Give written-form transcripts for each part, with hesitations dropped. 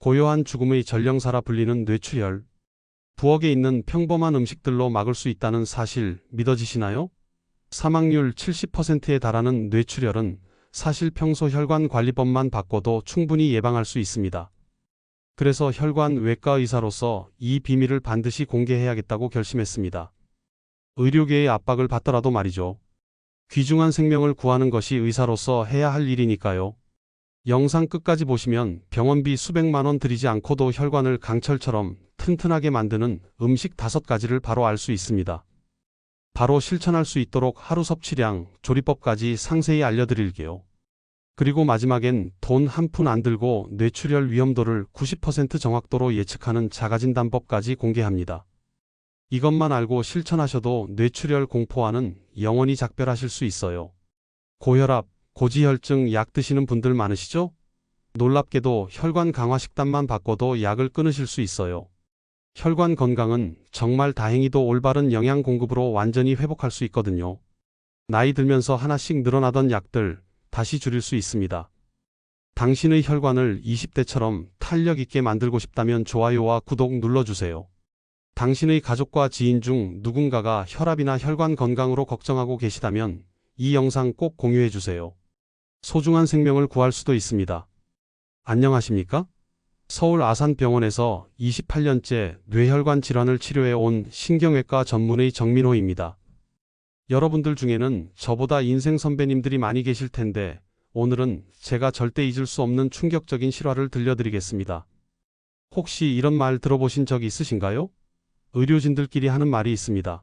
고요한 죽음의 전령사라 불리는 뇌출혈. 부엌에 있는 평범한 음식들로 막을 수 있다는 사실 믿어지시나요? 사망률 70%에 달하는 뇌출혈은 사실 평소 혈관관리법만 바꿔도 충분히 예방할 수 있습니다. 그래서 혈관 외과 의사로서 이 비밀을 반드시 공개해야겠다고 결심했습니다. 의료계의 압박을 받더라도 말이죠. 귀중한 생명을 구하는 것이 의사로서 해야 할 일이니까요. 영상 끝까지 보시면 병원비 수백만 원 들이지 않고도 혈관을 강철처럼 튼튼하게 만드는 음식 5가지를 바로 알 수 있습니다. 바로 실천할 수 있도록 하루 섭취량, 조리법까지 상세히 알려드릴게요. 그리고 마지막엔 돈 한 푼 안 들고 뇌출혈 위험도를 90% 정확도로 예측하는 자가진단법까지 공개합니다. 이것만 알고 실천하셔도 뇌출혈 공포와는 영원히 작별하실 수 있어요. 고혈압, 고지혈증 약 드시는 분들 많으시죠? 놀랍게도 혈관 강화 식단만 바꿔도 약을 끊으실 수 있어요. 혈관 건강은 정말 다행히도 올바른 영양 공급으로 완전히 회복할 수 있거든요. 나이 들면서 하나씩 늘어나던 약들 다시 줄일 수 있습니다. 당신의 혈관을 20대처럼 탄력 있게 만들고 싶다면 좋아요와 구독 눌러주세요. 당신의 가족과 지인 중 누군가가 혈압이나 혈관 건강으로 걱정하고 계시다면 이 영상 꼭 공유해주세요. 소중한 생명을 구할 수도 있습니다. 안녕하십니까? 서울 아산병원에서 28년째 뇌혈관 질환을 치료해 온 신경외과 전문의 정민호입니다. 여러분들 중에는 저보다 인생 선배님들이 많이 계실 텐데 오늘은 제가 절대 잊을 수 없는 충격적인 실화를 들려드리겠습니다. 혹시 이런 말 들어보신 적 있으신가요? 의료진들끼리 하는 말이 있습니다.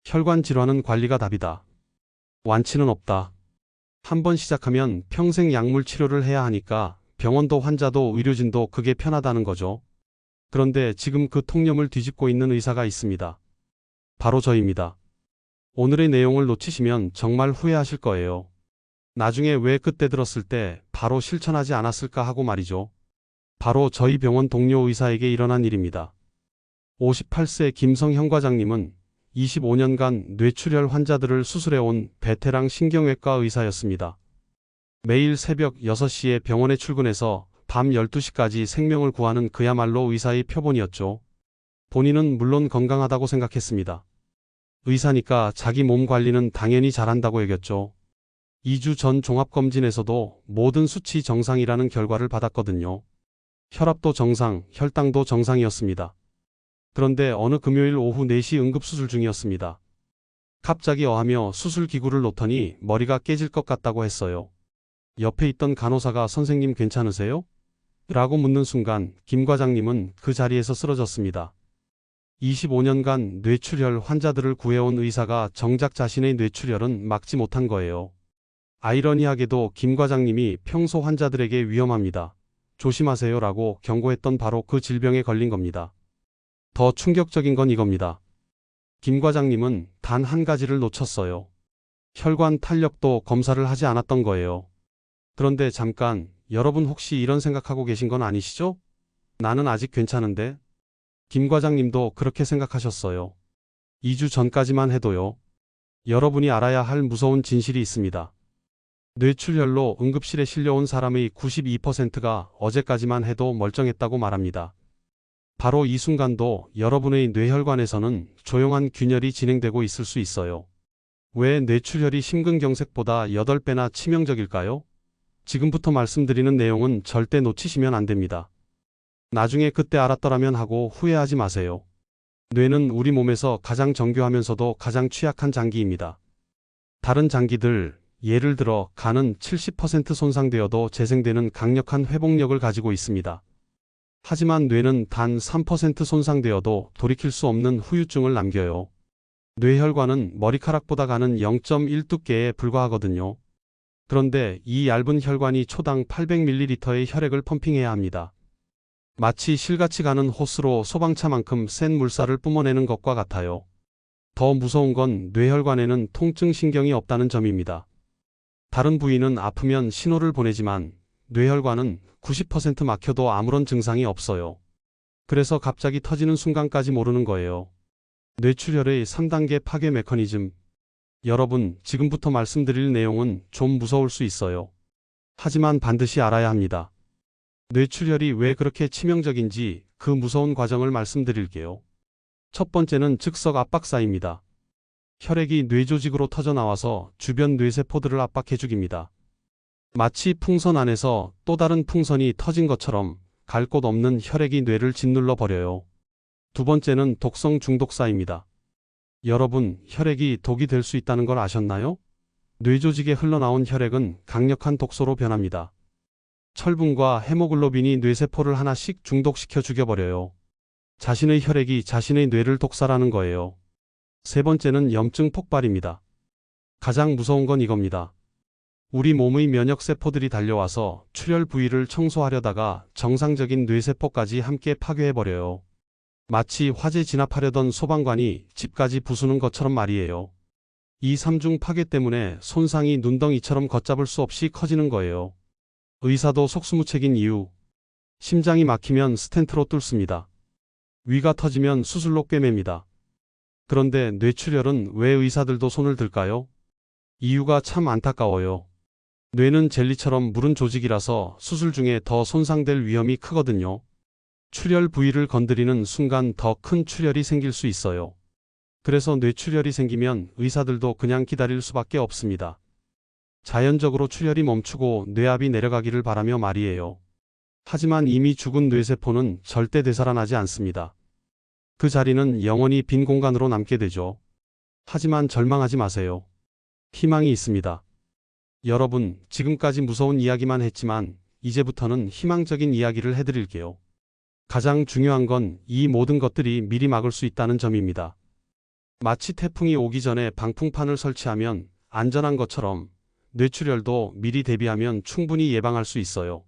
혈관 질환은 관리가 답이다. 완치는 없다. 한번 시작하면 평생 약물 치료를 해야 하니까 병원도 환자도 의료진도 그게 편하다는 거죠. 그런데 지금 그 통념을 뒤집고 있는 의사가 있습니다. 바로 저입니다. 오늘의 내용을 놓치시면 정말 후회하실 거예요. 나중에 왜 그때 들었을 때 바로 실천하지 않았을까 하고 말이죠. 바로 저희 병원 동료 의사에게 일어난 일입니다. 58세 김성형 과장님은 25년간 뇌출혈 환자들을 수술해온 베테랑 신경외과 의사였습니다. 매일 새벽 6시에 병원에 출근해서 밤 12시까지 생명을 구하는 그야말로 의사의 표본이었죠. 본인은 물론 건강하다고 생각했습니다. 의사니까 자기 몸 관리는 당연히 잘한다고 여겼죠. 2주 전 종합검진에서도 모든 수치 정상이라는 결과를 받았거든요. 혈압도 정상, 혈당도 정상이었습니다. 그런데 어느 금요일 오후 4시 응급수술 중이었습니다. 갑자기 어하며 수술기구를 놓더니 머리가 깨질 것 같다고 했어요. 옆에 있던 간호사가 선생님 괜찮으세요? 라고 묻는 순간 김 과장님은 그 자리에서 쓰러졌습니다. 25년간 뇌출혈 환자들을 구해온 의사가 정작 자신의 뇌출혈은 막지 못한 거예요. 아이러니하게도 김 과장님이 평소 환자들에게 위험합니다. 조심하세요 라고 경고했던 바로 그 질병에 걸린 겁니다. 더 충격적인 건 이겁니다. 김 과장님은 단 한 가지를 놓쳤어요. 혈관 탄력도 검사를 하지 않았던 거예요. 그런데 잠깐, 여러분 혹시 이런 생각하고 계신 건 아니시죠? 나는 아직 괜찮은데? 김 과장님도 그렇게 생각하셨어요. 2주 전까지만 해도요. 여러분이 알아야 할 무서운 진실이 있습니다. 뇌출혈로 응급실에 실려온 사람의 92%가 어제까지만 해도 멀쩡했다고 말합니다. 바로 이 순간도 여러분의 뇌혈관에서는 조용한 균열이 진행되고 있을 수 있어요. 왜 뇌출혈이 심근경색보다 8배나 치명적일까요? 지금부터 말씀드리는 내용은 절대 놓치시면 안 됩니다. 나중에 그때 알았더라면 하고 후회하지 마세요. 뇌는 우리 몸에서 가장 정교하면서도 가장 취약한 장기입니다. 다른 장기들, 예를 들어 간은 70% 손상되어도 재생되는 강력한 회복력을 가지고 있습니다. 하지만 뇌는 단 3% 손상되어도 돌이킬 수 없는 후유증을 남겨요. 뇌혈관은 머리카락보다 가는 0.1 두께에 불과하거든요. 그런데 이 얇은 혈관이 초당 800ml의 혈액을 펌핑해야 합니다. 마치 실같이 가는 호스로 소방차만큼 센 물살을 뿜어내는 것과 같아요. 더 무서운 건 뇌혈관에는 통증신경이 없다는 점입니다. 다른 부위는 아프면 신호를 보내지만 뇌혈관은 90% 막혀도 아무런 증상이 없어요. 그래서 갑자기 터지는 순간까지 모르는 거예요. 뇌출혈의 3단계 파괴 메커니즘. 여러분, 지금부터 말씀드릴 내용은 좀 무서울 수 있어요. 하지만 반드시 알아야 합니다. 뇌출혈이 왜 그렇게 치명적인지 그 무서운 과정을 말씀드릴게요. 첫 번째는 즉석 압박사입니다. 혈액이 뇌조직으로 터져 나와서 주변 뇌세포들을 압박해 죽입니다. 마치 풍선 안에서 또 다른 풍선이 터진 것처럼 갈 곳 없는 혈액이 뇌를 짓눌러 버려요. 두 번째는 독성 중독사입니다. 여러분, 혈액이 독이 될 수 있다는 걸 아셨나요? 뇌조직에 흘러나온 혈액은 강력한 독소로 변합니다. 철분과 헤모글로빈이 뇌세포를 하나씩 중독시켜 죽여버려요. 자신의 혈액이 자신의 뇌를 독살하는 거예요. 세 번째는 염증 폭발입니다. 가장 무서운 건 이겁니다. 우리 몸의 면역세포들이 달려와서 출혈 부위를 청소하려다가 정상적인 뇌세포까지 함께 파괴해버려요. 마치 화재 진압하려던 소방관이 집까지 부수는 것처럼 말이에요. 이 3중 파괴 때문에 손상이 눈덩이처럼 걷잡을 수 없이 커지는 거예요. 의사도 속수무책인 이유. 심장이 막히면 스텐트로 뚫습니다. 위가 터지면 수술로 꿰맵니다. 그런데 뇌출혈은 왜 의사들도 손을 들까요? 이유가 참 안타까워요. 뇌는 젤리처럼 무른 조직이라서 수술 중에 더 손상될 위험이 크거든요. 출혈 부위를 건드리는 순간 더 큰 출혈이 생길 수 있어요. 그래서 뇌출혈이 생기면 의사들도 그냥 기다릴 수밖에 없습니다. 자연적으로 출혈이 멈추고 뇌압이 내려가기를 바라며 말이에요. 하지만 이미 죽은 뇌세포는 절대 되살아나지 않습니다. 그 자리는 영원히 빈 공간으로 남게 되죠. 하지만 절망하지 마세요. 희망이 있습니다. 여러분, 지금까지 무서운 이야기만 했지만 이제부터는 희망적인 이야기를 해드릴게요. 가장 중요한 건 이 모든 것들이 미리 막을 수 있다는 점입니다. 마치 태풍이 오기 전에 방풍판을 설치하면 안전한 것처럼 뇌출혈도 미리 대비하면 충분히 예방할 수 있어요.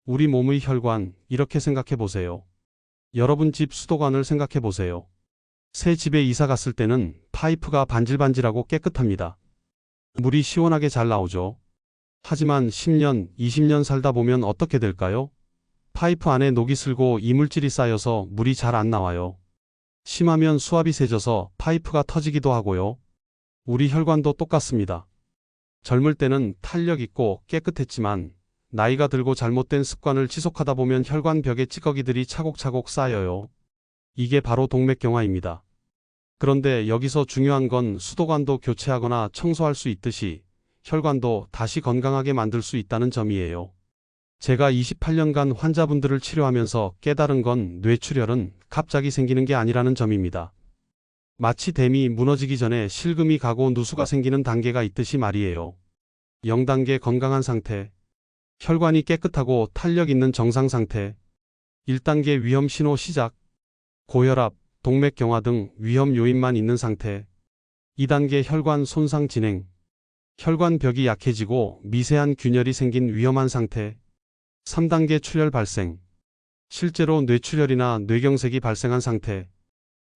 우리 몸의 혈관, 이렇게 생각해 보세요. 여러분 집 수도관을 생각해 보세요. 새 집에 이사 갔을 때는 파이프가 반질반질하고 깨끗합니다. 물이 시원하게 잘 나오죠. 하지만 10년, 20년 살다 보면 어떻게 될까요? 파이프 안에 녹이 슬고 이물질이 쌓여서 물이 잘 안 나와요. 심하면 수압이 세져서 파이프가 터지기도 하고요. 우리 혈관도 똑같습니다. 젊을 때는 탄력 있고 깨끗했지만 나이가 들고 잘못된 습관을 지속하다 보면 혈관 벽에 찌꺼기들이 차곡차곡 쌓여요. 이게 바로 동맥경화입니다. 그런데 여기서 중요한 건 수도관도 교체하거나 청소할 수 있듯이 혈관도 다시 건강하게 만들 수 있다는 점이에요. 제가 28년간 환자분들을 치료하면서 깨달은 건 뇌출혈은 갑자기 생기는 게 아니라는 점입니다. 마치 댐이 무너지기 전에 실금이 가고 누수가 생기는 단계가 있듯이 말이에요. 0단계 건강한 상태, 혈관이 깨끗하고 탄력 있는 정상 상태, 1단계 위험 신호 시작, 고혈압, 동맥경화 등 위험 요인만 있는 상태, 2단계 혈관 손상 진행, 혈관 벽이 약해지고 미세한 균열이 생긴 위험한 상태, 3단계 출혈 발생, 실제로 뇌출혈이나 뇌경색이 발생한 상태.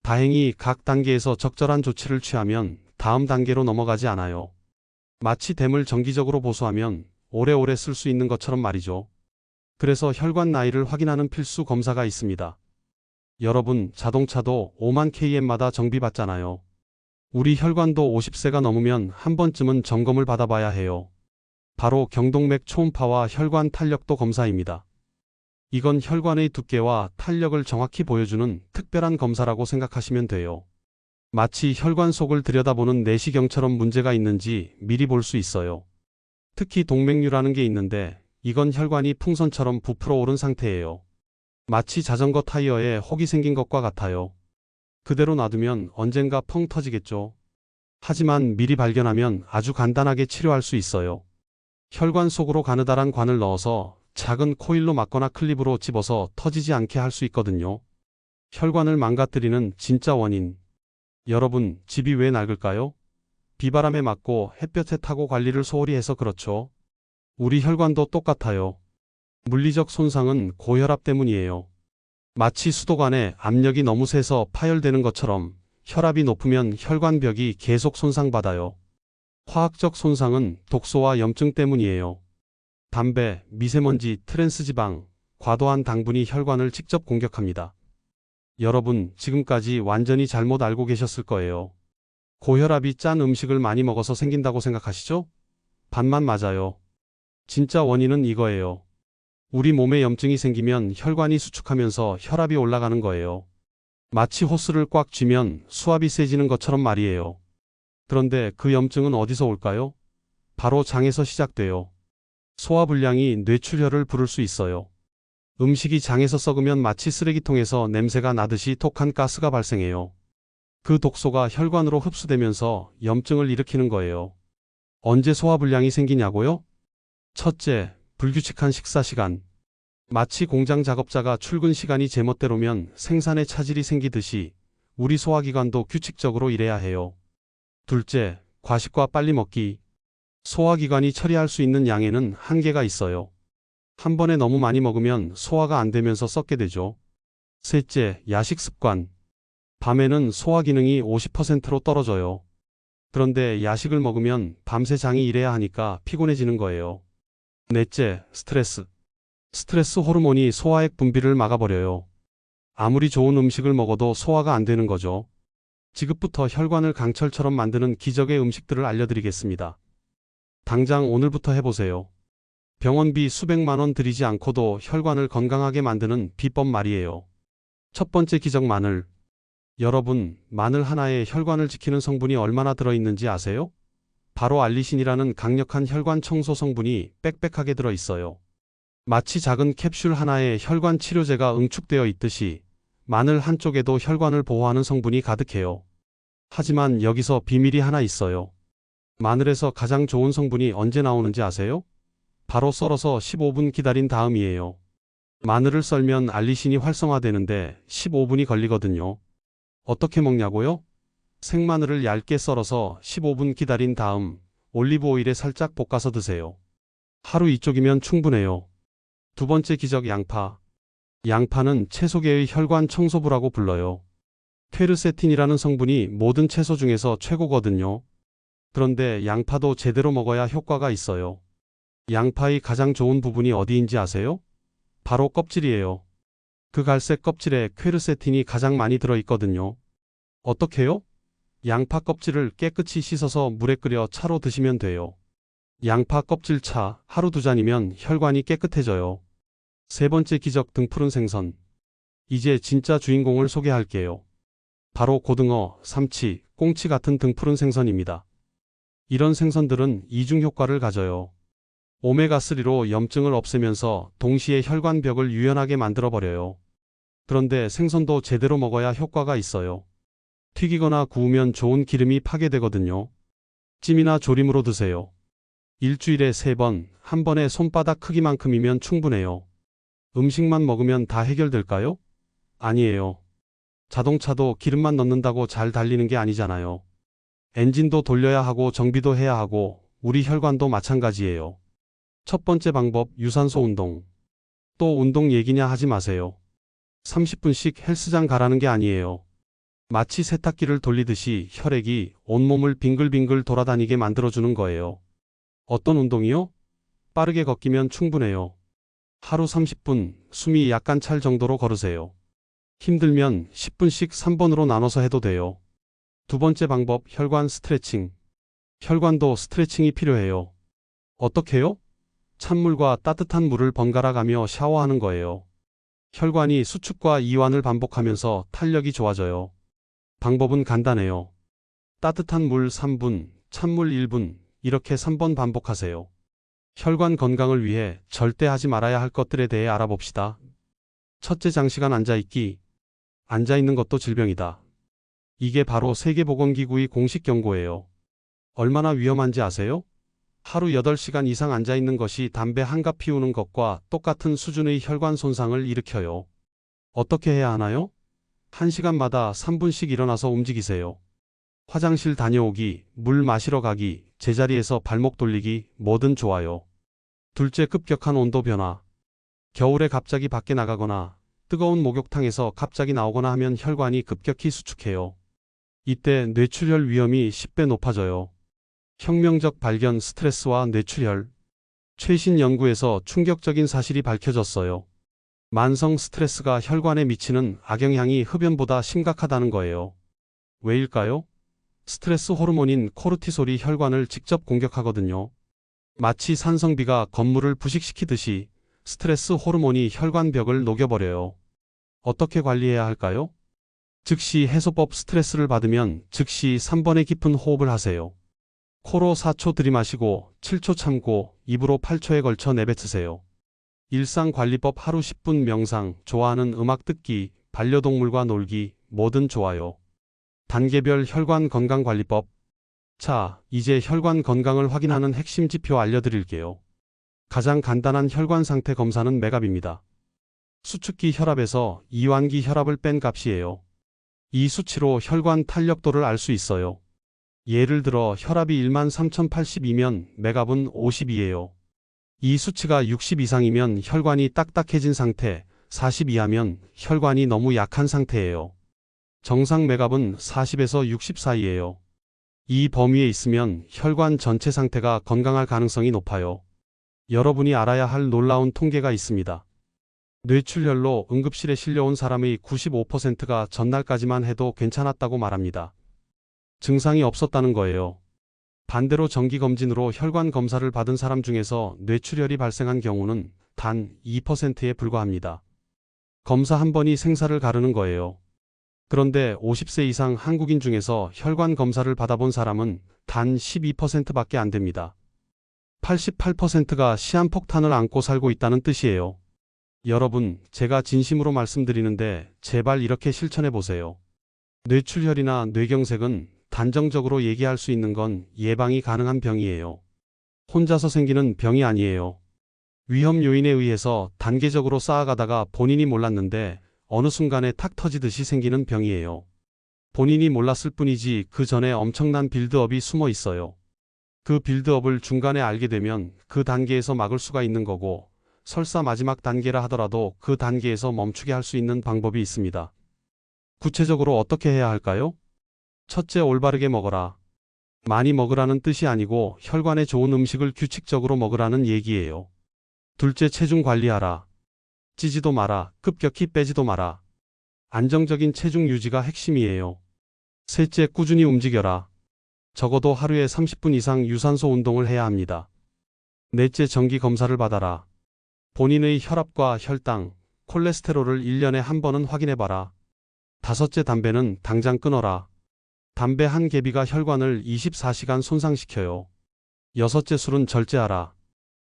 다행히 각 단계에서 적절한 조치를 취하면 다음 단계로 넘어가지 않아요. 마치 댐을 정기적으로 보수하면 오래오래 쓸 수 있는 것처럼 말이죠. 그래서 혈관 나이를 확인하는 필수 검사가 있습니다. 여러분, 자동차도 5만 km마다 정비받잖아요. 우리 혈관도 50세가 넘으면 한 번쯤은 점검을 받아봐야 해요. 바로 경동맥 초음파와 혈관 탄력도 검사입니다. 이건 혈관의 두께와 탄력을 정확히 보여주는 특별한 검사라고 생각하시면 돼요. 마치 혈관 속을 들여다보는 내시경처럼 문제가 있는지 미리 볼 수 있어요. 특히 동맥류라는 게 있는데 이건 혈관이 풍선처럼 부풀어 오른 상태예요. 마치 자전거 타이어에 혹이 생긴 것과 같아요. 그대로 놔두면 언젠가 펑 터지겠죠. 하지만 미리 발견하면 아주 간단하게 치료할 수 있어요. 혈관 속으로 가느다란 관을 넣어서 작은 코일로 막거나 클립으로 집어서 터지지 않게 할 수 있거든요. 혈관을 망가뜨리는 진짜 원인. 여러분, 집이 왜 낡을까요? 비바람에 맞고 햇볕에 타고 관리를 소홀히 해서 그렇죠. 우리 혈관도 똑같아요. 물리적 손상은 고혈압 때문이에요. 마치 수도관에 압력이 너무 세서 파열되는 것처럼 혈압이 높으면 혈관벽이 계속 손상받아요. 화학적 손상은 독소와 염증 때문이에요. 담배, 미세먼지, 트랜스지방, 과도한 당분이 혈관을 직접 공격합니다. 여러분, 지금까지 완전히 잘못 알고 계셨을 거예요. 고혈압이 짠 음식을 많이 먹어서 생긴다고 생각하시죠? 반만 맞아요. 진짜 원인은 이거예요. 우리 몸에 염증이 생기면 혈관이 수축하면서 혈압이 올라가는 거예요. 마치 호스를 꽉 쥐면 수압이 세지는 것처럼 말이에요. 그런데 그 염증은 어디서 올까요? 바로 장에서 시작돼요. 소화불량이 뇌출혈을 부를 수 있어요. 음식이 장에서 썩으면 마치 쓰레기통에서 냄새가 나듯이 독한 가스가 발생해요. 그 독소가 혈관으로 흡수되면서 염증을 일으키는 거예요. 언제 소화불량이 생기냐고요? 첫째, 불규칙한 식사 시간. 마치 공장 작업자가 출근 시간이 제멋대로면 생산에 차질이 생기듯이 우리 소화기관도 규칙적으로 일해야 해요. 둘째, 과식과 빨리 먹기. 소화기관이 처리할 수 있는 양에는 한계가 있어요. 한 번에 너무 많이 먹으면 소화가 안 되면서 썩게 되죠. 셋째, 야식 습관. 밤에는 소화 기능이 50%로 떨어져요. 그런데 야식을 먹으면 밤새 장이 일해야 하니까 피곤해지는 거예요. 넷째, 스트레스. 스트레스 호르몬이 소화액 분비를 막아버려요. 아무리 좋은 음식을 먹어도 소화가 안 되는 거죠. 지금부터 혈관을 강철처럼 만드는 기적의 음식들을 알려드리겠습니다. 당장 오늘부터 해보세요. 병원비 수백만 원 들이지 않고도 혈관을 건강하게 만드는 비법 말이에요. 첫 번째 기적 마늘. 여러분, 마늘 하나에 혈관을 지키는 성분이 얼마나 들어있는지 아세요? 바로 알리신이라는 강력한 혈관 청소 성분이 빽빽하게 들어있어요. 마치 작은 캡슐 하나에 혈관 치료제가 응축되어 있듯이 마늘 한쪽에도 혈관을 보호하는 성분이 가득해요. 하지만 여기서 비밀이 하나 있어요. 마늘에서 가장 좋은 성분이 언제 나오는지 아세요? 바로 썰어서 15분 기다린 다음이에요. 마늘을 썰면 알리신이 활성화되는데 15분이 걸리거든요. 어떻게 먹냐고요? 생마늘을 얇게 썰어서 15분 기다린 다음 올리브 오일에 살짝 볶아서 드세요. 하루 이쪽이면 충분해요. 두 번째 기적 양파. 양파는 채소계의 혈관 청소부라고 불러요. 퀘르세틴이라는 성분이 모든 채소 중에서 최고거든요. 그런데 양파도 제대로 먹어야 효과가 있어요. 양파의 가장 좋은 부분이 어디인지 아세요? 바로 껍질이에요. 그 갈색 껍질에 퀘르세틴이 가장 많이 들어있거든요. 어떻게요? 양파 껍질을 깨끗이 씻어서 물에 끓여 차로 드시면 돼요. 양파 껍질차 하루 2잔이면 혈관이 깨끗해져요. 세 번째 기적 등푸른 생선. 이제 진짜 주인공을 소개할게요. 바로 고등어, 삼치, 꽁치 같은 등푸른 생선입니다. 이런 생선들은 이중 효과를 가져요. 오메가3로 염증을 없애면서 동시에 혈관벽을 유연하게 만들어버려요. 그런데 생선도 제대로 먹어야 효과가 있어요. 튀기거나 구우면 좋은 기름이 파괴되거든요. 찜이나 조림으로 드세요. 일주일에 3번, 한 번에 손바닥 크기만큼이면 충분해요. 음식만 먹으면 다 해결될까요? 아니에요. 자동차도 기름만 넣는다고 잘 달리는 게 아니잖아요. 엔진도 돌려야 하고 정비도 해야 하고 우리 혈관도 마찬가지예요. 첫 번째 방법, 유산소 운동. 또 운동 얘기냐 하지 마세요. 30분씩 헬스장 가라는 게 아니에요. 마치 세탁기를 돌리듯이 혈액이 온몸을 빙글빙글 돌아다니게 만들어주는 거예요. 어떤 운동이요? 빠르게 걷기면 충분해요. 하루 30분, 숨이 약간 찰 정도로 걸으세요. 힘들면 10분씩 3번으로 나눠서 해도 돼요. 두 번째 방법, 혈관 스트레칭. 혈관도 스트레칭이 필요해요. 어떻게요? 찬물과 따뜻한 물을 번갈아 가며 샤워하는 거예요. 혈관이 수축과 이완을 반복하면서 탄력이 좋아져요. 방법은 간단해요. 따뜻한 물 3분, 찬물 1분, 이렇게 3번 반복하세요. 혈관 건강을 위해 절대 하지 말아야 할 것들에 대해 알아봅시다. 첫째, 장시간 앉아있기. 앉아있는 것도 질병이다. 이게 바로 세계보건기구의 공식 경고예요. 얼마나 위험한지 아세요? 하루 8시간 이상 앉아있는 것이 담배 한 갑 피우는 것과 똑같은 수준의 혈관 손상을 일으켜요. 어떻게 해야 하나요? 1시간마다 3분씩 일어나서 움직이세요. 화장실 다녀오기, 물 마시러 가기, 제자리에서 발목 돌리기, 뭐든 좋아요. 둘째, 급격한 온도 변화. 겨울에 갑자기 밖에 나가거나 뜨거운 목욕탕에서 갑자기 나오거나 하면 혈관이 급격히 수축해요. 이때 뇌출혈 위험이 10배 높아져요. 혁명적 발견, 스트레스와 뇌출혈. 최신 연구에서 충격적인 사실이 밝혀졌어요. 만성 스트레스가 혈관에 미치는 악영향이 흡연보다 심각하다는 거예요. 왜일까요? 스트레스 호르몬인 코르티솔이 혈관을 직접 공격하거든요. 마치 산성비가 건물을 부식시키듯이 스트레스 호르몬이 혈관벽을 녹여버려요. 어떻게 관리해야 할까요? 즉시 해소법. 스트레스를 받으면 즉시 3번의 깊은 호흡을 하세요. 코로 4초 들이마시고 7초 참고 입으로 8초에 걸쳐 내뱉으세요. 일상관리법. 하루 10분 명상, 좋아하는 음악 듣기, 반려동물과 놀기, 뭐든 좋아요. 단계별 혈관 건강관리법. 자, 이제 혈관 건강을 확인하는 핵심 지표 알려드릴게요. 가장 간단한 혈관 상태 검사는 맥압입니다. 수축기 혈압에서 이완기 혈압을 뺀 값이에요. 이 수치로 혈관 탄력도를 알 수 있어요. 예를 들어 혈압이 13,082면 맥압은 50이에요. 이 수치가 60 이상이면 혈관이 딱딱해진 상태, 40 이하면 혈관이 너무 약한 상태예요. 정상 맥압은 40에서 60 사이예요. 이 범위에 있으면 혈관 전체 상태가 건강할 가능성이 높아요. 여러분이 알아야 할 놀라운 통계가 있습니다. 뇌출혈로 응급실에 실려온 사람의 95%가 전날까지만 해도 괜찮았다고 말합니다. 증상이 없었다는 거예요. 반대로 정기검진으로 혈관 검사를 받은 사람 중에서 뇌출혈이 발생한 경우는 단 2%에 불과합니다. 검사 한 번이 생사를 가르는 거예요. 그런데 50세 이상 한국인 중에서 혈관 검사를 받아본 사람은 단 12%밖에 안 됩니다. 88%가 시한폭탄을 안고 살고 있다는 뜻이에요. 여러분, 제가 진심으로 말씀드리는데 제발 이렇게 실천해 보세요. 뇌출혈이나 뇌경색은 단정적으로 얘기할 수 있는 건 예방이 가능한 병이에요. 혼자서 생기는 병이 아니에요. 위험 요인에 의해서 단계적으로 쌓아가다가 본인이 몰랐는데 어느 순간에 탁 터지듯이 생기는 병이에요. 본인이 몰랐을 뿐이지 그 전에 엄청난 빌드업이 숨어 있어요. 그 빌드업을 중간에 알게 되면 그 단계에서 막을 수가 있는 거고, 설사 마지막 단계라 하더라도 그 단계에서 멈추게 할 수 있는 방법이 있습니다. 구체적으로 어떻게 해야 할까요? 첫째, 올바르게 먹어라. 많이 먹으라는 뜻이 아니고 혈관에 좋은 음식을 규칙적으로 먹으라는 얘기예요. 둘째, 체중 관리하라. 찌지도 마라, 급격히 빼지도 마라. 안정적인 체중 유지가 핵심이에요. 셋째, 꾸준히 움직여라. 적어도 하루에 30분 이상 유산소 운동을 해야 합니다. 넷째, 정기 검사를 받아라. 본인의 혈압과 혈당, 콜레스테롤을 1년에 한 번은 확인해봐라. 다섯째, 담배는 당장 끊어라. 담배 한 개비가 혈관을 24시간 손상시켜요. 여섯째, 술은 절제하라.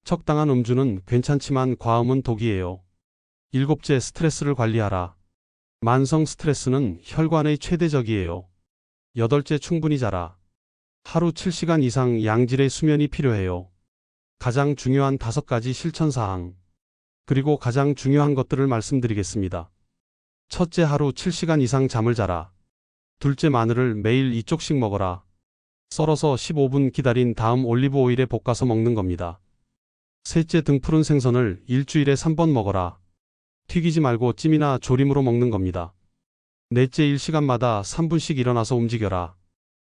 적당한 음주는 괜찮지만 과음은 독이에요. 일곱째, 스트레스를 관리하라. 만성 스트레스는 혈관의 최대적이에요. 여덟째, 충분히 자라. 하루 7시간 이상 양질의 수면이 필요해요. 가장 중요한 5가지 실천사항. 그리고 가장 중요한 것들을 말씀드리겠습니다. 첫째, 하루 7시간 이상 잠을 자라. 둘째, 마늘을 매일 2쪽씩 먹어라. 썰어서 15분 기다린 다음 올리브 오일에 볶아서 먹는 겁니다. 셋째, 등푸른 생선을 일주일에 3번 먹어라. 튀기지 말고 찜이나 조림으로 먹는 겁니다. 넷째, 1시간마다 3분씩 일어나서 움직여라.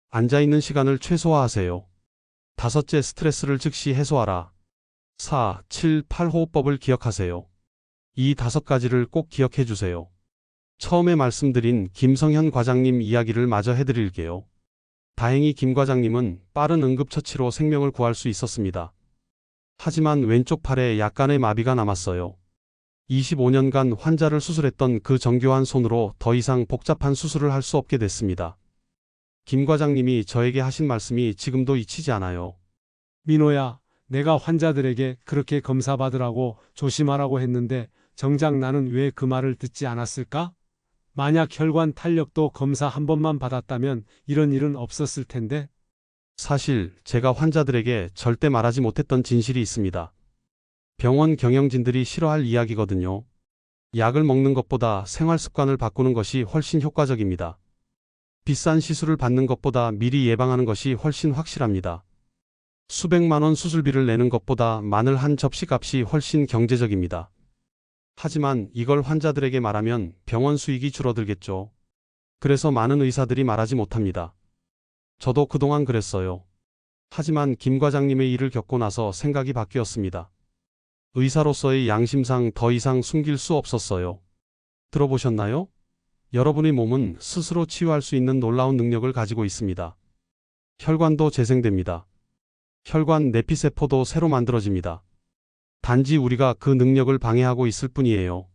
앉아있는 시간을 최소화하세요. 다섯째, 스트레스를 즉시 해소하라. 4, 7, 8호흡법을 기억하세요. 이 5가지를 꼭 기억해 주세요. 처음에 말씀드린 김성현 과장님 이야기를 마저 해드릴게요. 다행히 김 과장님은 빠른 응급처치로 생명을 구할 수 있었습니다. 하지만 왼쪽 팔에 약간의 마비가 남았어요. 25년간 환자를 수술했던 그 정교한 손으로 더 이상 복잡한 수술을 할 수 없게 됐습니다. 김 과장님이 저에게 하신 말씀이 지금도 잊히지 않아요. 민호야, 내가 환자들에게 그렇게 검사받으라고 조심하라고 했는데 정작 나는 왜 그 말을 듣지 않았을까? 만약 혈관 탄력도 검사 한 번만 받았다면 이런 일은 없었을 텐데. 사실 제가 환자들에게 절대 말하지 못했던 진실이 있습니다. 병원 경영진들이 싫어할 이야기거든요. 약을 먹는 것보다 생활 습관을 바꾸는 것이 훨씬 효과적입니다. 비싼 시술을 받는 것보다 미리 예방하는 것이 훨씬 확실합니다. 수백만 원 수술비를 내는 것보다 마늘 한 접시 값이 훨씬 경제적입니다. 하지만 이걸 환자들에게 말하면 병원 수익이 줄어들겠죠. 그래서 많은 의사들이 말하지 못합니다. 저도 그동안 그랬어요. 하지만 김 과장님의 일을 겪고 나서 생각이 바뀌었습니다. 의사로서의 양심상 더 이상 숨길 수 없었어요. 들어보셨나요? 여러분의 몸은 스스로 치유할 수 있는 놀라운 능력을 가지고 있습니다. 혈관도 재생됩니다. 혈관 내피세포도 새로 만들어집니다. 단지 우리가 그 능력을 방해하고 있을 뿐이에요.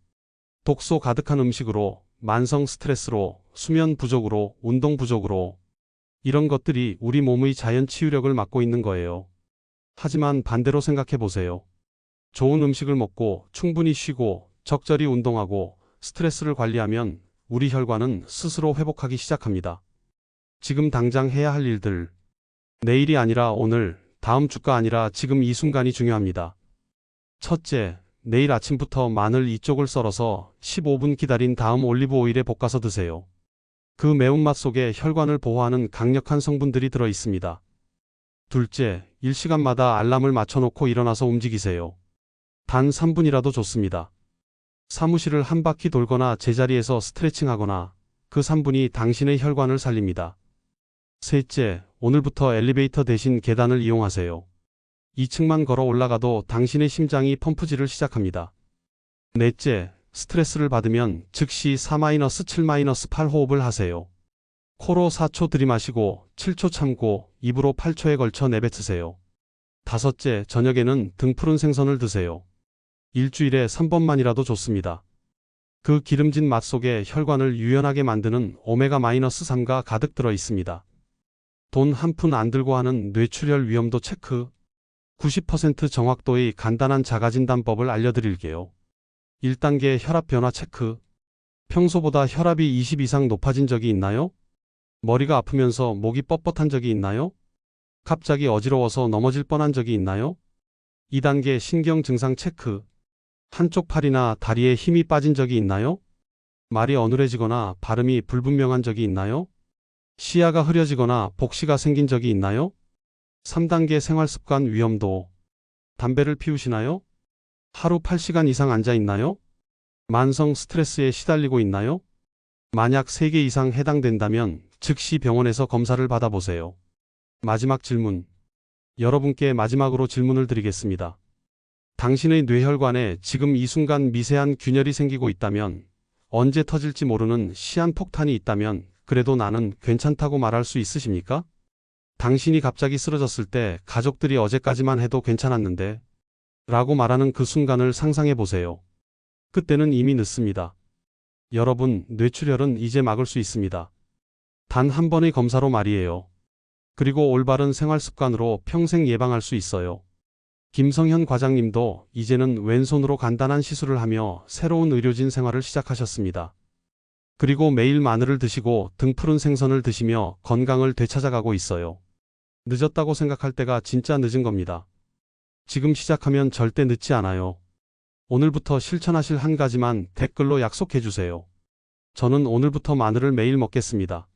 독소 가득한 음식으로, 만성 스트레스로, 수면 부족으로, 운동 부족으로, 이런 것들이 우리 몸의 자연 치유력을 막고 있는 거예요. 하지만 반대로 생각해 보세요. 좋은 음식을 먹고 충분히 쉬고 적절히 운동하고 스트레스를 관리하면 우리 혈관은 스스로 회복하기 시작합니다. 지금 당장 해야 할 일들. 내일이 아니라 오늘, 다음 주가 아니라 지금 이 순간이 중요합니다. 첫째, 내일 아침부터 마늘 2쪽을 썰어서 15분 기다린 다음 올리브 오일에 볶아서 드세요. 그 매운맛 속에 혈관을 보호하는 강력한 성분들이 들어 있습니다. 둘째, 일시간마다 알람을 맞춰놓고 일어나서 움직이세요. 단 3분이라도 좋습니다. 사무실을 한 바퀴 돌거나 제자리에서 스트레칭하거나 그 3분이 당신의 혈관을 살립니다. 셋째, 오늘부터 엘리베이터 대신 계단을 이용하세요. 2층만 걸어 올라가도 당신의 심장이 펌프질을 시작합니다. 넷째, 스트레스를 받으면 즉시 4-7-8 호흡을 하세요. 코로 4초 들이마시고 7초 참고 입으로 8초에 걸쳐 내뱉으세요. 다섯째, 저녁에는 등푸른 생선을 드세요. 일주일에 3번만이라도 좋습니다. 그 기름진 맛 속에 혈관을 유연하게 만드는 오메가-3가 가득 들어 있습니다. 돈 한 푼 안 들고 하는 뇌출혈 위험도 체크. 90% 정확도의 간단한 자가진단법을 알려드릴게요. 1단계 혈압 변화 체크. 평소보다 혈압이 20 이상 높아진 적이 있나요? 머리가 아프면서 목이 뻣뻣한 적이 있나요? 갑자기 어지러워서 넘어질 뻔한 적이 있나요? 2단계 신경 증상 체크. 한쪽 팔이나 다리에 힘이 빠진 적이 있나요? 말이 어눌해지거나 발음이 불분명한 적이 있나요? 시야가 흐려지거나 복시가 생긴 적이 있나요? 3단계 생활습관 위험도. 담배를 피우시나요? 하루 8시간 이상 앉아 있나요? 만성 스트레스에 시달리고 있나요? 만약 3개 이상 해당된다면 즉시 병원에서 검사를 받아보세요. 마지막 질문. 여러분께 마지막으로 질문을 드리겠습니다. 당신의 뇌혈관에 지금 이 순간 미세한 균열이 생기고 있다면, 언제 터질지 모르는 시한폭탄이 있다면 그래도 나는 괜찮다고 말할 수 있으십니까? 당신이 갑자기 쓰러졌을 때 가족들이 어제까지만 해도 괜찮았는데 라고 말하는 그 순간을 상상해 보세요. 그때는 이미 늦습니다. 여러분, 뇌출혈은 이제 막을 수 있습니다. 단 한 번의 검사로 말이에요. 그리고 올바른 생활 습관으로 평생 예방할 수 있어요. 김성현 과장님도 이제는 왼손으로 간단한 시술을 하며 새로운 의료진 생활을 시작하셨습니다. 그리고 매일 마늘을 드시고 등푸른 생선을 드시며 건강을 되찾아가고 있어요. 늦었다고 생각할 때가 진짜 늦은 겁니다. 지금 시작하면 절대 늦지 않아요. 오늘부터 실천하실 한 가지만 댓글로 약속해 주세요. 저는 오늘부터 마늘을 매일 먹겠습니다.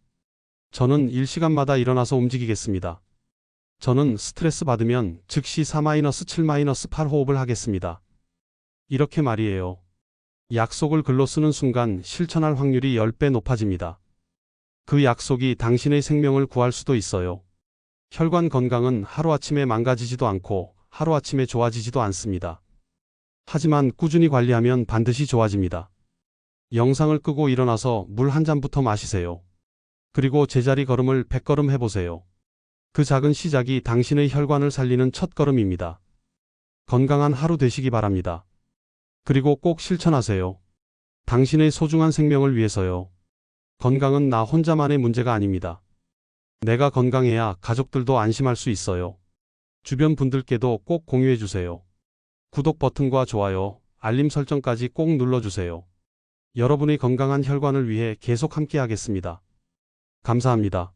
저는 일시간마다 일어나서 움직이겠습니다. 저는 스트레스 받으면 즉시 4-7-8 호흡을 하겠습니다. 이렇게 말이에요. 약속을 글로 쓰는 순간 실천할 확률이 10배 높아집니다. 그 약속이 당신의 생명을 구할 수도 있어요. 혈관 건강은 하루아침에 망가지지도 않고 하루아침에 좋아지지도 않습니다. 하지만 꾸준히 관리하면 반드시 좋아집니다. 영상을 끄고 일어나서 물 한 잔부터 마시세요. 그리고 제자리 걸음을 100걸음 해보세요. 그 작은 시작이 당신의 혈관을 살리는 첫 걸음입니다. 건강한 하루 되시기 바랍니다. 그리고 꼭 실천하세요. 당신의 소중한 생명을 위해서요. 건강은 나 혼자만의 문제가 아닙니다. 내가 건강해야 가족들도 안심할 수 있어요. 주변 분들께도 꼭 공유해 주세요. 구독 버튼과 좋아요, 알림 설정까지 꼭 눌러주세요. 여러분의 건강한 혈관을 위해 계속 함께 하겠습니다. 감사합니다.